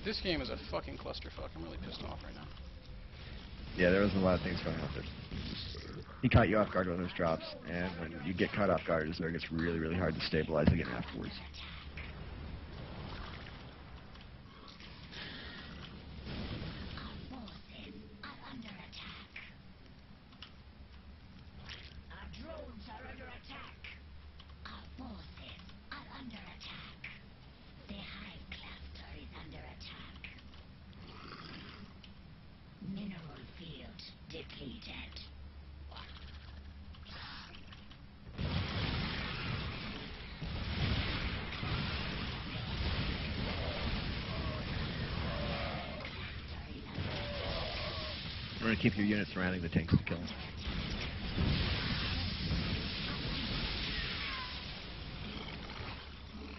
this game is a fucking clusterfuck. I'm really pissed off right now. Yeah, there was a lot of things going on there. He caught you off guard with those drops, and when you get caught off guard, it's where it gets really, really hard to stabilize again afterwards. We're going to keep your units surrounding the tanks to kill them.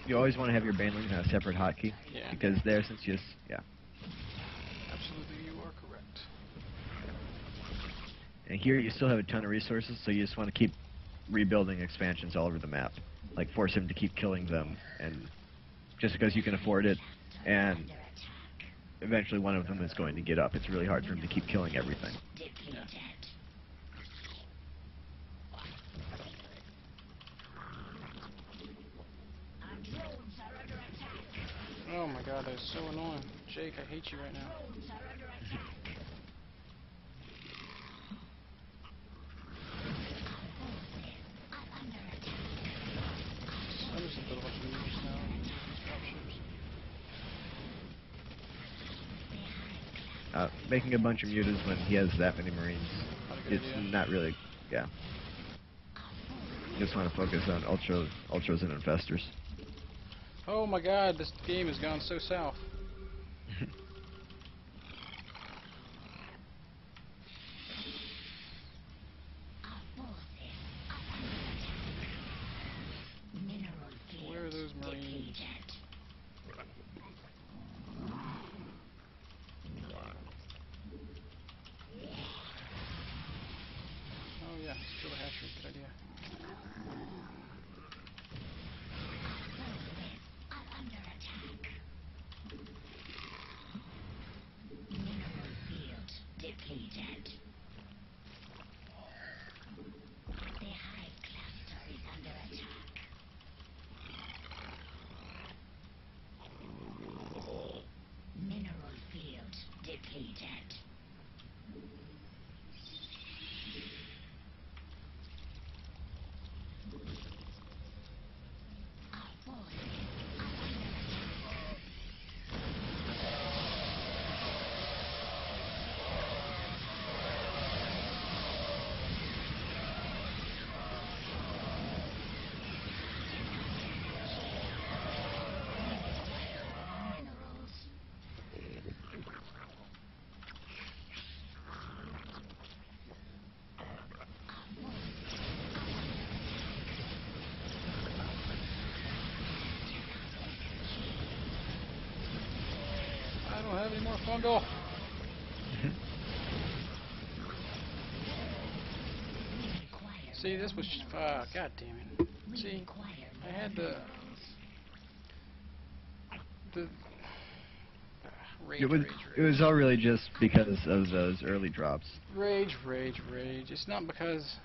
You always want to have your banelings on a separate hotkey. Yeah. Because there, since you just, yeah. Absolutely, you are correct. And here you still have a ton of resources, so you just want to keep rebuilding expansions all over the map. Like, force him to keep killing them, and just because you can afford it, and eventually one of them is going to get up. It's really hard for him to keep killing everything. Yeah. Oh my god, that is so annoying. Jake, I hate you right now. I'm just a little bunch of meters now. Making a bunch of mutas when he has that many marines, it's not really, yeah. You just want to focus on ultras and infestors. Oh my god, this game has gone so south. Where are those marines? Oh yeah, still a hatchery, good idea. I don't have any more fungal. See, this was god damn it. See, I had the rage, It was all really just because of those early drops. Rage. It's not because,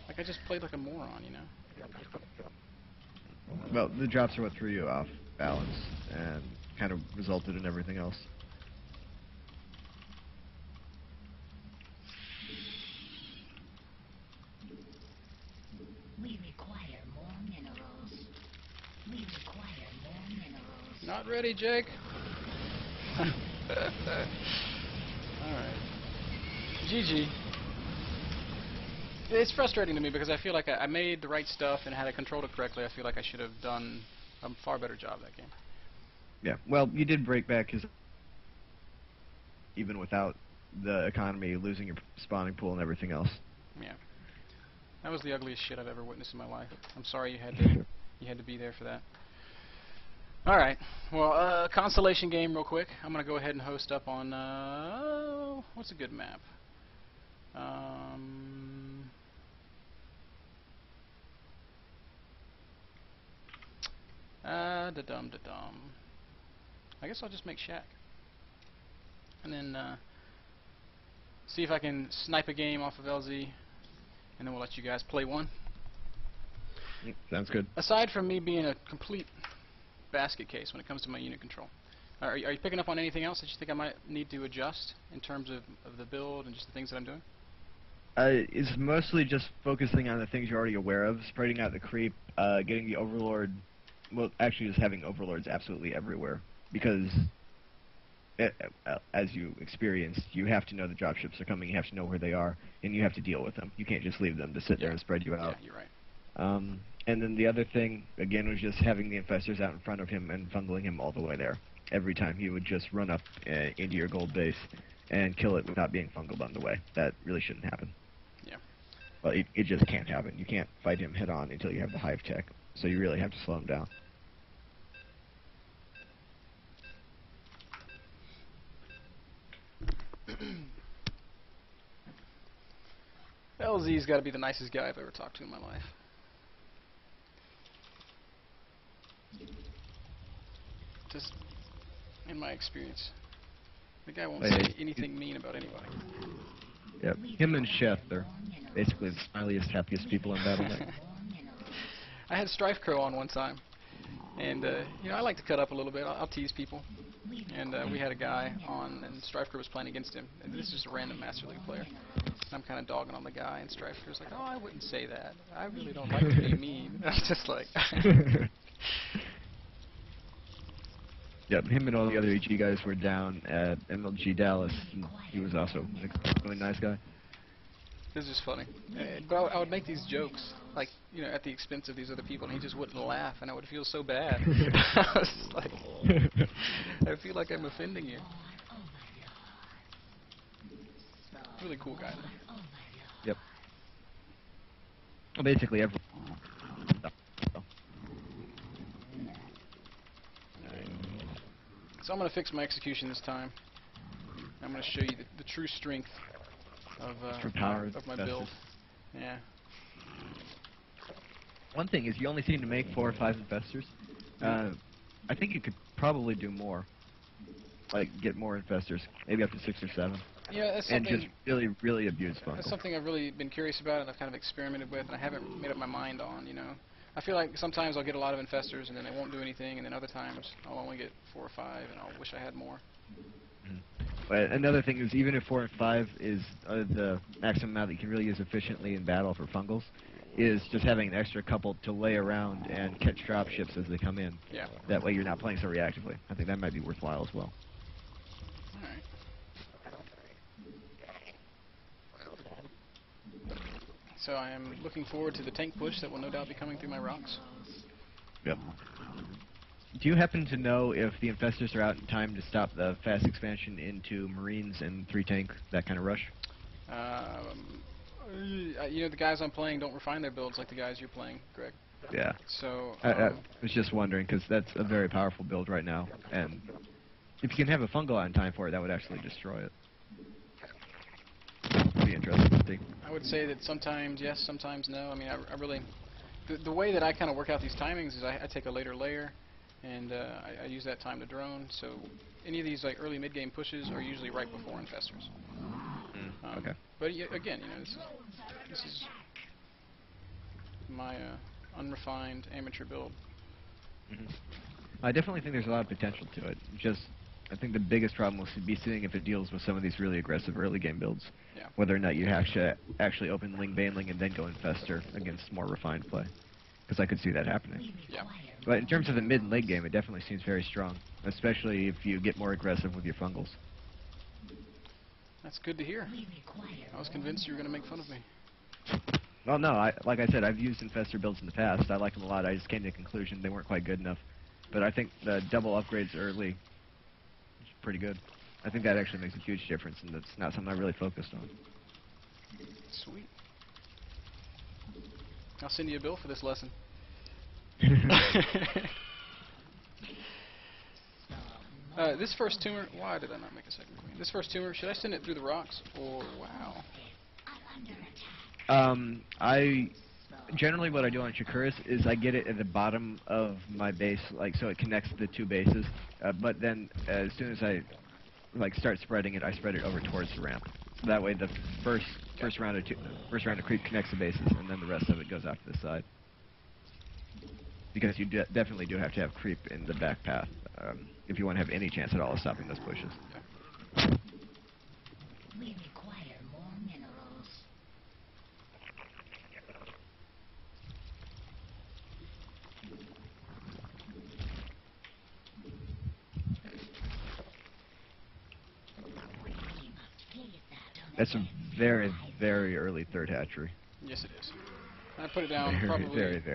like, I just played like a moron, you know? Well, the drops are what threw you off balance and kind of resulted in everything else. We require more minerals. Not ready, Jake. Alright. GG. It's frustrating to me because I feel like I made the right stuff, and had I controlled it correctly, I feel like I should have done a far better job that game. Yeah, well, you did break back his... even without the economy, losing your spawning pool and everything else. Yeah. That was the ugliest shit I've ever witnessed in my life. I'm sorry you had to be there for that. Alright, well, constellation game real quick. I'm going to go ahead and host up on, what's a good map? Da-dum. I guess I'll just make shack. And then see if I can snipe a game off of LZ, and then we'll let you guys play one. Sounds good. Aside from me being a complete basket case when it comes to my unit control, are you picking up on anything else that you think I might need to adjust in terms of the build and just the things that I'm doing? It's mostly just focusing on the things you're already aware of, spreading out the creep, getting the overlord, well, actually just having overlords absolutely everywhere, because as you experienced, you have to know the dropships are coming, you have to know where they are, and you have to deal with them. You can't just leave them to sit there and spread you out. Yeah, you're right. And then the other thing, again, was just having the infestors out in front of him and funneling him all the way there. Every time he would just run up into your gold base and kill it without being fungled on the way. That really shouldn't happen. Yeah. Well, it just can't happen. You can't fight him head on until you have the hive tech, so you really have to slow him down. LZ's got to be the nicest guy I've ever talked to in my life. Just in my experience, the guy won't say anything mean about anybody. Yep. Him and Chef, they're basically the smiliest, happiest people in Battle.net. I had Strife Crow on one time, and you know, I like to cut up a little bit. I'll tease people, and we had a guy on, and Strife Crow was playing against him, and this is just a random Master League player. I'm kind of dogging on the guy, and Strife Crow's like, "Oh, I wouldn't say that. I really don't like to be mean." I was just like. Yep, him and all the other EG guys were down at MLG Dallas, and he was also a really nice guy. It was just funny. But I would make these jokes, like, you know, at the expense of these other people, and he just wouldn't laugh, and I would feel so bad. I was just like, I feel like I'm offending you. Really cool guy, though. Yep. Well, basically every... So I'm going to fix my execution this time. I'm going to show you the true strength of my build. Yeah. One thing is you only seem to make 4 or 5 infestors. I think you could probably do more. Like, get more infestors. Maybe up to 6 or 7. Yeah, that's and something... just really abuse fungal. That's something I've really been curious about, and I've kind of experimented with, and I haven't made up my mind on, you know. I feel like sometimes I'll get a lot of infestors, and then they won't do anything, and then other times I'll only get 4 or 5, and I'll wish I had more. But another thing is, even if 4 and 5 is the maximum amount that you can really use efficiently in battle for fungals, is just having an extra couple to lay around and catch dropships as they come in. Yeah. That way you're not playing so reactively. I think that might be worthwhile as well. Alright. So I am looking forward to the tank push that will no doubt be coming through my rocks. Yep. Do you happen to know if the infestors are out in time to stop the fast expansion into Marines and 3 tank, that kind of rush? You know, the guys I'm playing don't refine their builds like the guys you're playing, Greg. Yeah. So, I was just wondering, because that's a very powerful build right now, and if you can have a fungal out in time for it, that would actually destroy it. Be interesting to see. I would say that sometimes yes, sometimes no. I mean, I really... The way that I kind of work out these timings is I take a later layer, and I use that time to drone, so any of these like early mid-game pushes are usually right before infestors. Okay. But again, you know, this is my unrefined amateur build. I definitely think there's a lot of potential to it. Just, I think the biggest problem will be seeing if it deals with some of these really aggressive early game builds. Yeah. Whether or not you actually open Ling Baneling and then go Infester against more refined play. Because I could see that happening. Yeah. But in terms of the mid and late game, it definitely seems very strong. Especially if you get more aggressive with your fungals. That's good to hear. I was convinced you were going to make fun of me. Well, no, like I said, I've used Infester builds in the past. I like them a lot. I just came to the conclusion they weren't quite good enough. But I think the double upgrades early is pretty good. I think that actually makes a huge difference, and that's not something I really focused on. Sweet. I'll send you a bill for this lesson. This first tumor, why did I not make a second queen? This first tumor, should I send it through the rocks, or wow? Generally, what I do on Shakuris is I get it at the bottom of my base, like so it connects the two bases. But then, as soon as I start spreading it, I spread it over towards the ramp. So that way, the first round of creep connects the bases, and then the rest of it goes out to the side. Because you definitely do have to have creep in the back path if you want to have any chance at all of stopping those pushes. We require more minerals. We must get that on That's a very, very early third hatchery. Yes, it is. I put it down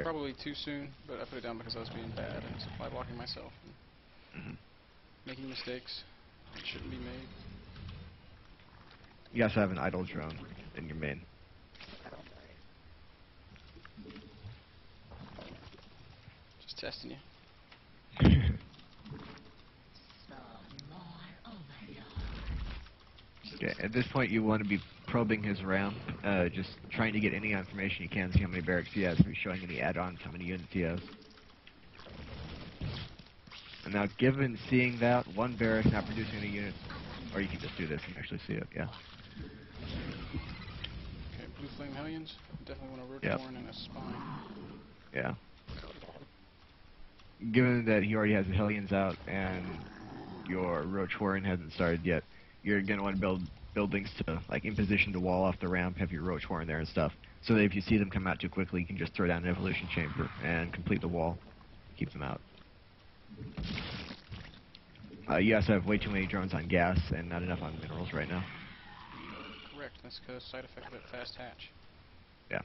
probably too soon, but I put it down because I was being bad and supply blocking myself and making mistakes that shouldn't be made. You also have an idle drone in your main. Just testing you. Okay, at this point you want to be probing his RAM, just trying to get any information you can, see how many barracks he has, if he's showing any add-ons, how many units he has. And now, given seeing that, one barrack not producing any units, or you can just do this and actually see it, yeah. Okay, blue flame hellions. Definitely want a roach horn and a spine. Yeah. Given that he already has the hellions out and your roach horn hasn't started yet, you're going to want to build buildings to, like, in position to wall off the ramp, have your roach horn there and stuff, so that if you see them come out too quickly, you can just throw down an evolution chamber and complete the wall, keep them out. You also have way too many drones on gas and not enough on minerals right now. Correct. That's because side effect of that fast hatch. Yeah.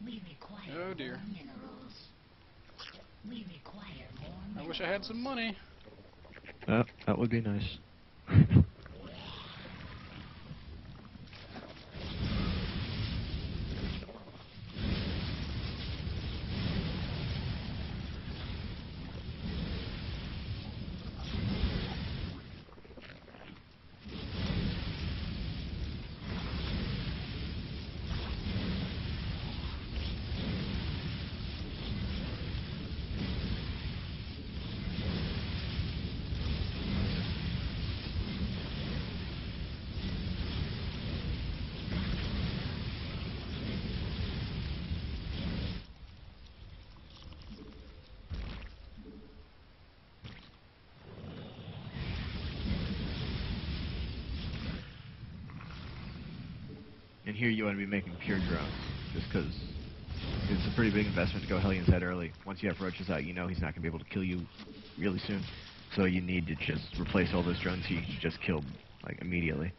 We require Oh dear. more minerals. We require more minerals. I wish I had some money. That would be nice. And here you want to be making pure drones, just because it's a pretty big investment to go Hellion's Head early. Once you have roaches out, you know he's not going to be able to kill you really soon. So you need to just replace all those drones he just killed, like, immediately.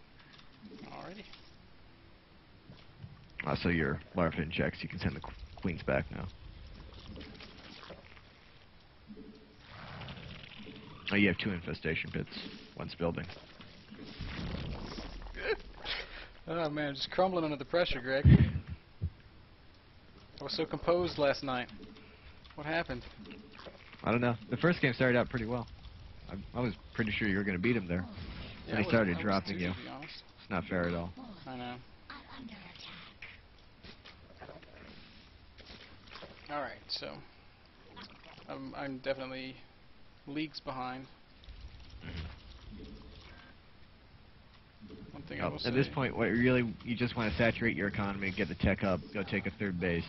Alrighty. So your larva injects, you can send the queens back now. Oh, you have 2 infestation pits, once building. Oh man, just crumbling under the pressure, Greg. I was so composed last night. What happened? I don't know. The first game started out pretty well. I was pretty sure you were going to beat him there. Yeah, And he started dropping too, you. to be honest. It's not fair at all. I know. Under attack. Alright, so I'm definitely leagues behind. One thing I will say. At this point, you just want to saturate your economy, get the tech up, go take a third base.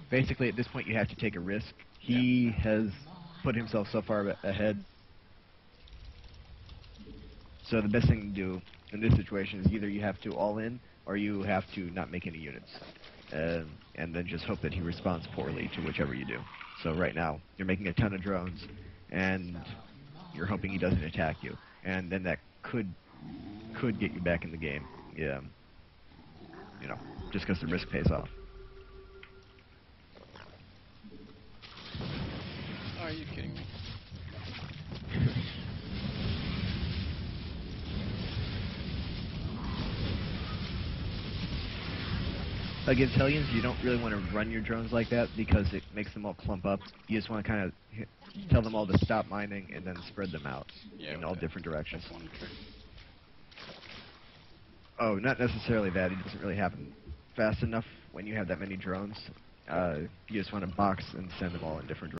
Basically, at this point, you have to take a risk. He has put himself so far ahead. So the best thing to do in this situation is either you have to all in, or you have to not make any units. And then just hope that he responds poorly to whichever you do. So right now, you're making a ton of drones, and you're hoping he doesn't attack you. And then that could get you back in the game. Yeah. You know, just because the risk pays off. Are you kidding me? Against Hellions, you don't really want to run your drones like that because it makes them all clump up. You just want to kind of tell them all to stop mining and then spread them out in all different directions. That's one trick. Oh, not necessarily that. It doesn't really happen fast enough when you have that many drones. You just want to box and send them all in different